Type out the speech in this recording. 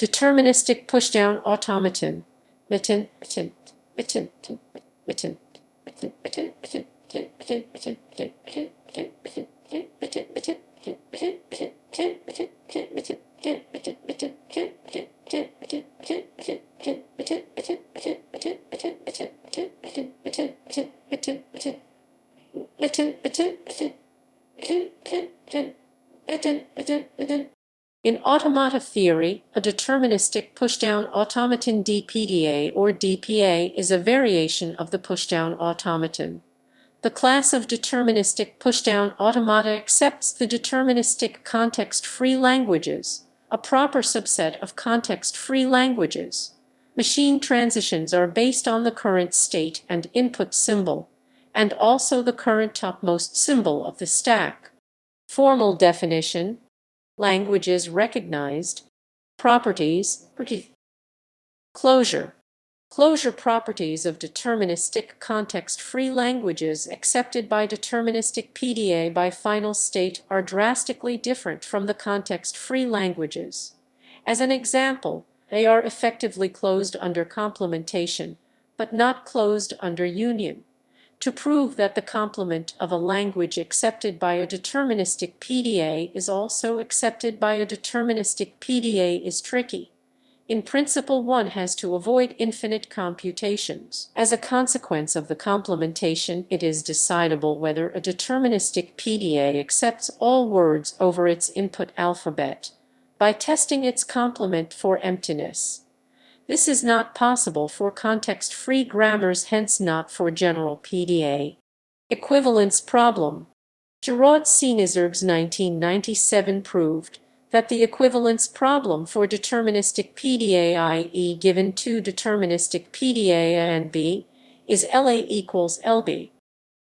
Deterministic pushdown automaton. In automata theory, a deterministic pushdown automaton DPDA or DPA is a variation of the pushdown automaton. The class of deterministic pushdown automata accepts the deterministic context-free languages, a proper subset of context-free languages. Machine transitions are based on the current state and input symbol, and also the current topmost symbol of the stack. Formal definition: languages recognized. Properties. Closure. Closure properties of deterministic context-free languages accepted by deterministic PDA by final state are drastically different from the context-free languages. As an example, they are effectively closed under complementation, but not closed under union. To prove that the complement of a language accepted by a deterministic PDA is also accepted by a deterministic PDA is tricky. In principle, one has to avoid infinite computations. As a consequence of the complementation, it is decidable whether a deterministic PDA accepts all words over its input alphabet by testing its complement for emptiness. This is not possible for context-free grammars, hence not for general PDA. Equivalence problem. Gerard Sinizerg's 1997 proved that the equivalence problem for deterministic PDA, i.e. given two deterministic PDA A and B, is LA equals LB.